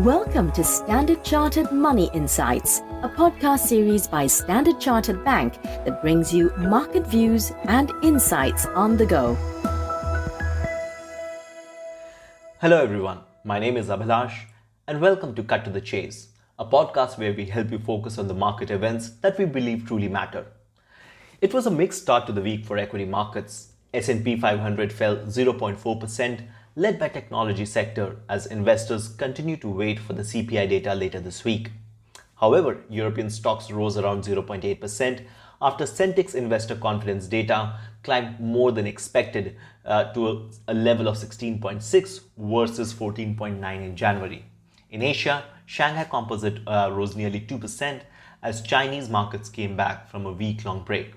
Welcome to Standard Chartered Money Insights, a podcast series by Standard Chartered Bank that brings you market views and insights on the go. Hello everyone, my name is Abhilash and welcome to Cut to the Chase, a podcast where we help you focus on the market events that we believe truly matter. It was a mixed start to the week for equity markets. S&P 500 fell 0.4%, led by technology sector as investors continue to wait for the CPI data later this week. However, European stocks rose around 0.8% after Centix investor confidence data climbed more than expected to a level of 16.6 versus 14.9 in January. In Asia, Shanghai Composite rose nearly 2% as Chinese markets came back from a week-long break.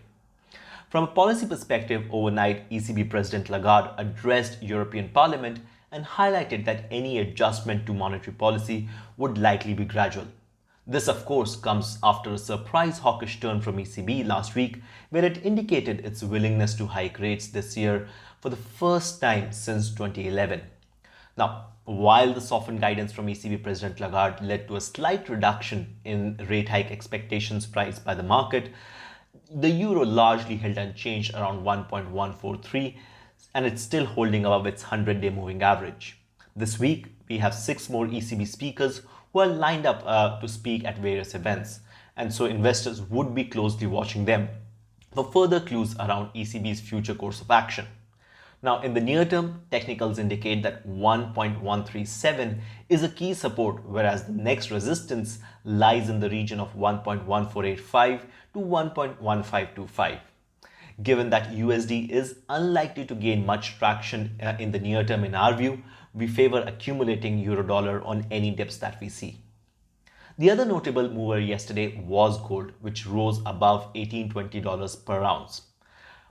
From a policy perspective, overnight, ECB President Lagarde addressed European Parliament and highlighted that any adjustment to monetary policy would likely be gradual. This, of course, comes after a surprise hawkish turn from ECB last week, where it indicated its willingness to hike rates this year for the first time since 2011. Now, while the softened guidance from ECB President Lagarde led to a slight reduction in rate hike expectations priced by the market, the euro largely held unchanged around 1.143 and it's still holding above its 100-day moving average. This week, we have 6 more ECB speakers who are lined up to speak at various events, and so investors would be closely watching them for further clues around ECB's future course of action. Now, in the near term, technicals indicate that 1.137 is a key support, whereas the next resistance lies in the region of 1.1485 to 1.1525. Given that USD is unlikely to gain much traction in the near term in our view, we favor accumulating euro-dollar on any dips that we see. The other notable mover yesterday was gold, which rose above $1820 per ounce.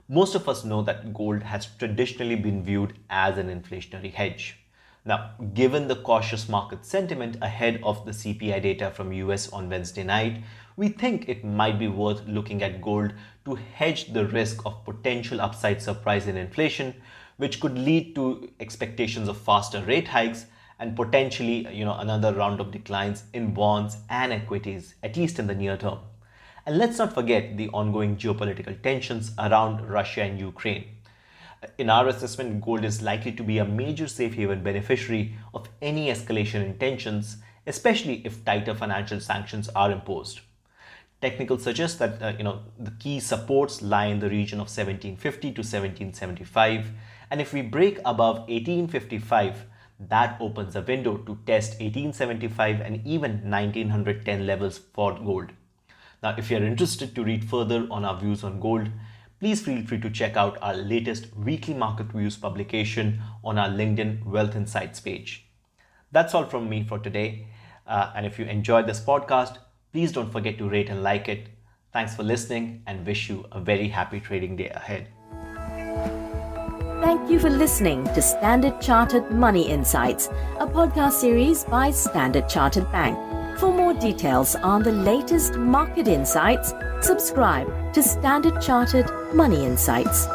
Most of us know that gold has traditionally been viewed as an inflationary hedge. Now, given the cautious market sentiment ahead of the CPI data from US on Wednesday night, we think it might be worth looking at gold to hedge the risk of potential upside surprise in inflation, which could lead to expectations of faster rate hikes and potentially, another round of declines in bonds and equities, at least in the near term. And let's not forget the ongoing geopolitical tensions around Russia and Ukraine. In our assessment, gold is likely to be a major safe haven beneficiary of any escalation in tensions, especially if tighter financial sanctions are imposed. Technicals suggest that the key supports lie in the region of 1750 to 1775, and if we break above 1855, that opens a window to test 1875 and even 1910 levels for gold. Now, if you're interested to read further on our views on gold, please feel free to check out our latest weekly market views publication on our LinkedIn Wealth Insights page. That's all from me for today. And if you enjoyed this podcast, please don't forget to rate and like it. Thanks for listening and wish you a very happy trading day ahead. Thank you for listening to Standard Chartered Money Insights, a podcast series by Standard Chartered Bank. For more details on the latest market insights, subscribe to Standard Chartered Money Insights.